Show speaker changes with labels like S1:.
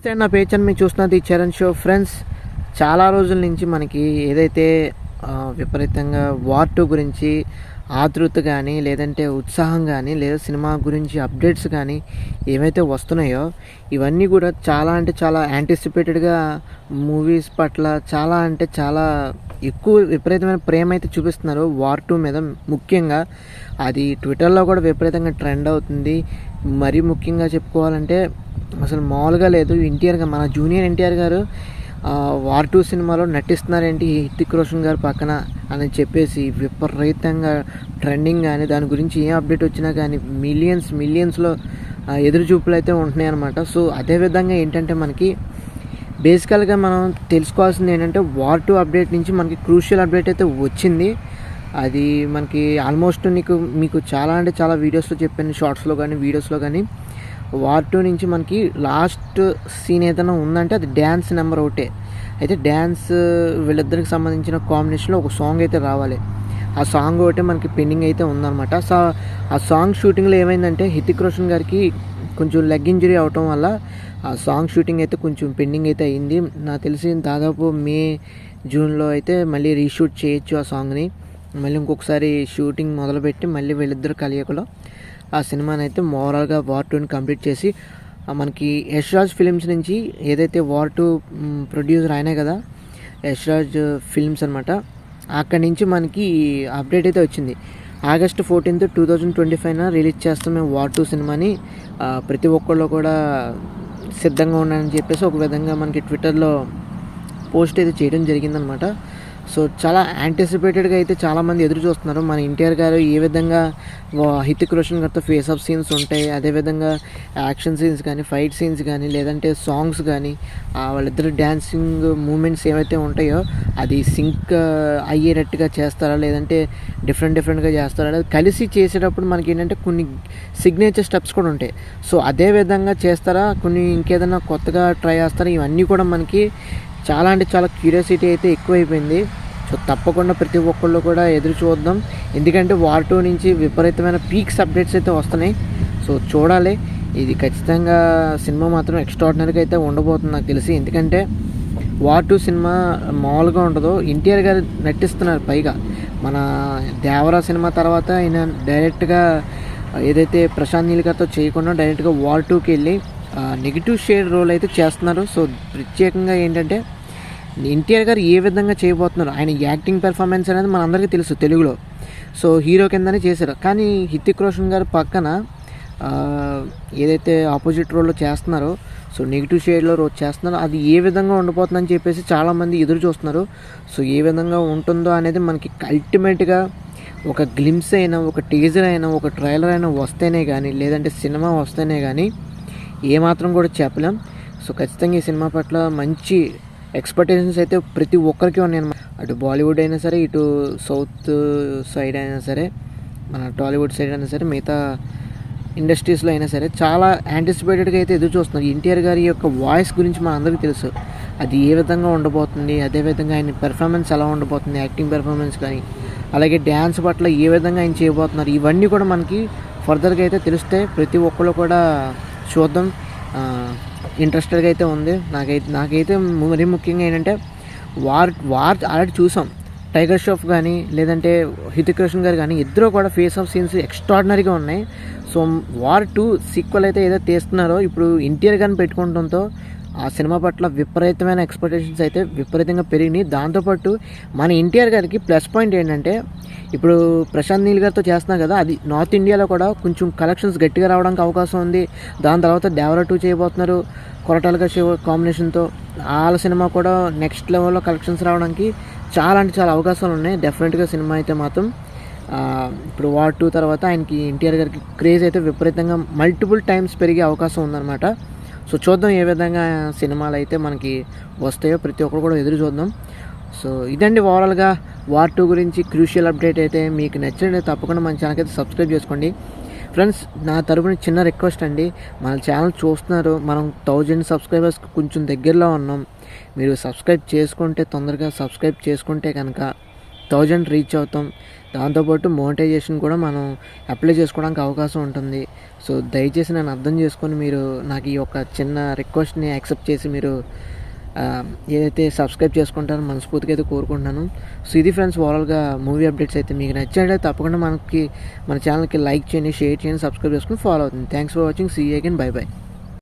S1: నా పేజ్ అని మీరు చూస్తున్నది చరణ్ షో ఫ్రెండ్స్. చాలా రోజుల నుంచి మనకి ఏదైతే విపరీతంగా వార్ 2 గురించి ఆతృత కానీ, లేదంటే ఉత్సాహం కానీ, లేదా సినిమా గురించి అప్డేట్స్ కానీ ఏవైతే వస్తున్నాయో ఇవన్నీ కూడా చాలా అంటే చాలా యాంటిసిపేటెడ్గా మూవీస్ పట్ల చాలా అంటే చాలా ఎక్కువ విపరీతమైన ప్రేమ అయితే చూపిస్తున్నారు వార్ 2 మీద. ముఖ్యంగా అది ట్విట్టర్లో కూడా విపరీతంగా ట్రెండ్ అవుతుంది. మరీ ముఖ్యంగా చెప్పుకోవాలంటే అసలు మామూలుగా లేదు. మన జూనియర్ ఎన్టీఆర్ గారు వార్ 2 సినిమాలో నటిస్తున్నారేంటి హృతిక్ రోషన్ గారు పక్కన అని చెప్పేసి విపరీతంగా ట్రెండింగ్. కానీ దాని గురించి ఏం అప్డేట్ వచ్చినా కానీ మిలియన్స్లో ఎదురు చూపులు అయితే ఉంటున్నాయి అన్నమాట. సో అదేవిధంగా ఏంటంటే మనకి బేసికల్గా మనం తెలుసుకోవాల్సింది ఏంటంటే వార్ 2 అప్డేట్ నుంచి మనకి క్రూషియల్ అప్డేట్ అయితే వచ్చింది. అది మనకి ఆల్మోస్ట్ మీకు చాలా అంటే చాలా వీడియోస్లో చెప్పాను, షార్ట్స్లో కానీ వీడియోస్లో కానీ. వార్ 2 నుంచి మనకి లాస్ట్ సీన్ ఏదైనా ఉందంటే అది డ్యాన్స్ నెంబర్ 1. అయితే డ్యాన్స్ వీళ్ళిద్దరికి సంబంధించిన కాంబినేషన్లో ఒక సాంగ్ అయితే రావాలి. ఆ సాంగ్ ఒకటే మనకి పెండింగ్ అయితే ఉందన్నమాట. సో ఆ సాంగ్ షూటింగ్లో ఏమైందంటే హృతిక్ రోషన్ గారికి కొంచెం లెగ్ ఇంజరీ అవటం వల్ల ఆ సాంగ్ షూటింగ్ అయితే కొంచెం పెండింగ్ అయితే అయింది. నాకు తెలిసి దాదాపు మే జూన్లో అయితే మళ్ళీ రీషూట్ చేయొచ్చు ఆ సాంగ్ని. మళ్ళీ ఇంకొకసారి షూటింగ్ మొదలుపెట్టి మళ్ళీ వీళ్ళిద్దరు కలయికలో ఆ సినిమాని అయితే ఓవరాల్గా వార్ 2ని కంప్లీట్ చేసి మనకి యష్ రాజ్ ఫిలిమ్స్ నుంచి ఏదైతే వార్ 2 ప్రొడ్యూసర్ ఆయనే కదా, యష్ రాజ్ ఫిల్మ్స్ అనమాట. అక్కడి నుంచి మనకి అప్డేట్ అయితే వచ్చింది. ఆగస్ట్ 14th 2025 రిలీజ్ చేస్తాం మేము వార్ 2 సినిమాని. ప్రతి ఒక్కళ్ళు కూడా సిద్ధంగా ఉన్నారని చెప్పేసి ఒక విధంగా మనకి ట్విట్టర్లో పోస్ట్ అయితే చేయడం జరిగిందనమాట. సో చాలా యాంటిసిపేటెడ్గా అయితే చాలామంది ఎదురు చూస్తున్నారు. మన ఎన్టీఆర్ గారు ఏ విధంగా హృతిక్ రోషన్ గారితో ఫేస్ ఆఫ్ సీన్స్ ఉంటాయి, అదేవిధంగా యాక్షన్ సీన్స్ కానీ, ఫైట్ సీన్స్ కానీ, లేదంటే సాంగ్స్ కానీ, వాళ్ళిద్దరు డ్యాన్సింగ్ మూమెంట్స్ ఏవైతే ఉంటాయో అది సింక్ అయ్యేటట్టుగా చేస్తారా, లేదంటే డిఫరెంట్గా చేస్తారా, లేదా కలిసి చేసేటప్పుడు మనకి ఏంటంటే కొన్ని సిగ్నేచర్ స్టెప్స్ కూడా ఉంటాయి. సో అదే విధంగా చేస్తారా, కొన్ని ఇంకేదైనా కొత్తగా ట్రై చేస్తారా, ఇవన్నీ కూడా మనకి చాలా అంటే చాలా క్యూరియాసిటీ అయితే ఎక్కువైపోయింది. సో తప్పకుండా ప్రతి ఒక్కళ్ళు కూడా ఎదురు చూద్దాం. ఎందుకంటే వార్ 2 నుంచి విపరీతమైన పీక్స్ అప్డేట్స్ అయితే వస్తున్నాయి. సో చూడాలి. ఇది ఖచ్చితంగా సినిమా మాత్రం ఎక్స్ట్రాడినరీగా అయితే ఉండబోతుంది నాకు తెలిసి. ఎందుకంటే వార్ 2 సినిమా మామూలుగా ఉండదు. ఎన్టీఆర్ గారు నటిస్తున్నారు. పైగా మన దేవరా సినిమా తర్వాత ఆయన డైరెక్ట్గా ఏదైతే ప్రశాంత్ నీల్ గారితో చేయకుండా డైరెక్ట్గా వార్ 2కి వెళ్ళి నెగిటివ్ షేడ్ రోల్ అయితే చేస్తున్నారు. సో ప్రత్యేకంగా ఏంటంటే ఎన్టీఆర్ గారు ఏ విధంగా చేయబోతున్నారు, ఆయన యాక్టింగ్ పెర్ఫార్మెన్స్ అనేది మనందరికీ తెలుసు తెలుగులో. సో హీరో కిందనే చేశారు. కానీ హృతిక్ రోషన్ గారు పక్కన ఏదైతే ఆపోజిట్ రోల్లో చేస్తున్నారో, సో నెగిటివ్ షేడ్లో రోల్ చేస్తున్నారో అది ఏ విధంగా ఉండిపోతుందని చెప్పేసి చాలామంది ఎదురు చూస్తున్నారు. సో ఏ విధంగా ఉంటుందో అనేది మనకి అల్టిమేట్గా ఒక గ్లిమ్స్ అయినా, ఒక టీజర్ అయినా, ఒక ట్రైలర్ అయినా వస్తేనే కానీ, లేదంటే సినిమా వస్తేనే కానీ ఏమాత్రం కూడా చెప్పలేం. సో ఖచ్చితంగా ఈ సినిమా పట్ల మంచి ఎక్స్పెక్టేషన్స్ అయితే ప్రతి ఒక్కరికి ఉన్నాయన్నమాట. అటు బాలీవుడ్ అయినా సరే, ఇటు సౌత్ సైడ్ అయినా సరే, మన టాలీవుడ్ సైడ్ అయినా సరే, మిగతా ఇండస్ట్రీస్లో అయినా సరే చాలా యాంటిసిపేటెడ్గా అయితే ఎదురు చూస్తున్నారు. ఎన్టీఆర్ గారి యొక్క వాయిస్ గురించి మన అందరికీ తెలుసు, అది ఏ విధంగా ఉండబోతుంది, అదేవిధంగా ఆయన పెర్ఫార్మెన్స్ ఎలా ఉండబోతుంది, యాక్టింగ్ పెర్ఫార్మెన్స్ కానీ, అలాగే డ్యాన్స్ పట్ల ఏ విధంగా ఆయన చేయబోతున్నారు, ఇవన్నీ కూడా మనకి ఫర్దర్గా అయితే తెలుస్తాయి. ప్రతి ఒక్కళ్ళు కూడా చూద్దాం. ఇంట్రెస్టెడ్గా అయితే ఉంది. నాకైతే మరీ ముఖ్యంగా ఏంటంటే వార్ ఆల్రెడీ చూసాం. టైగర్ ష్రాఫ్ కానీ, లేదంటే హృతిక్ రోషన్ గారు కానీ, ఇద్దరు కూడా ఫేస్ ఆఫ్ సీన్స్ ఎక్స్ట్రాడినరీగా ఉన్నాయి. సో వార్ 2 సీక్వెల్ అయితే ఏదో తీస్తున్నారో ఇప్పుడు ఎన్టీఆర్ గారిని పెట్టుకోవడంతో ఆ సినిమా పట్ల విపరీతమైన ఎక్స్పెక్టేషన్స్ అయితే విపరీతంగా పెరిగినాయి. దాంతోపాటు మన ఎన్టీఆర్ గారికి ప్లస్ పాయింట్ ఏంటంటే ఇప్పుడు ప్రశాంత్ నీల్ గారితో చేస్తున్నారు కదా, అది నార్త్ ఇండియాలో కూడా కొంచెం కలెక్షన్స్ గట్టిగా రావడానికి అవకాశం ఉంది. దాని తర్వాత దేవరా 2 చేయబోతున్నారు కొరటాల శివ కాంబినేషన్తో. వాళ్ళ సినిమా కూడా నెక్స్ట్ లెవెల్లో కలెక్షన్స్ రావడానికి చాలా అంటే చాలా అవకాశాలు ఉన్నాయి. డెఫినెట్గా సినిమా అయితే మాత్రం ఇప్పుడు వార్ 2 తర్వాత ఆయనకి ఎన్టీఆర్ గారికి క్రేజ్ అయితే విపరీతంగా మల్టిపుల్ టైమ్స్ పెరిగే అవకాశం ఉందన్నమాట. సో చూద్దాం ఏ విధంగా సినిమాలు అయితే మనకి వస్తాయో ప్రతి ఒక్కరు కూడా ఎదురు చూద్దాం. సో ఇదండి ఓవరాల్గా వార్ 2 గురించి క్రూషియల్ అప్డేట్ అయితే. మీకు నచ్చినట్టు తప్పకుండా మన ఛానల్కి అయితే సబ్స్క్రైబ్ చేసుకోండి ఫ్రెండ్స్. నా తరపున చిన్న రిక్వెస్ట్ అండి, మన ఛానల్ చూస్తున్నారు, మనం 1000 సబ్స్క్రైబర్స్కి కొంచెం దగ్గరలో ఉన్నాం. మీరు సబ్స్క్రైబ్ చేసుకుంటే, తొందరగా సబ్స్క్రైబ్ చేసుకుంటే కనుక 1000 రీచ్ అవుతాం. దాంతోపాటు మోనిటైజేషన్ కూడా మనం అప్లై చేసుకోవడానికి అవకాశం ఉంటుంది. సో దయచేసి నన్ను అర్థం చేసుకొని మీరు నాకు ఈ యొక్క చిన్న రిక్వెస్ట్ని యాక్సెప్ట్ చేసి మీరు ఏదైతే సబ్స్క్రైబ్ చేసుకుంటారో మనస్ఫూర్తిగా అయితే కోరుకుంటున్నాను. సో ఇది ఫ్రెండ్స్ ఓవరాల్గా మూవీ అప్డేట్స్ అయితే మీకు నచ్చినట్లయితే తప్పకుండా మన ఛానల్కి లైక్ చేయండి, షేర్ చేయండి, సబ్స్క్రైబ్ చేసుకుని ఫాలో అవుతుంది. Thanks for watching. See you again. Bye by.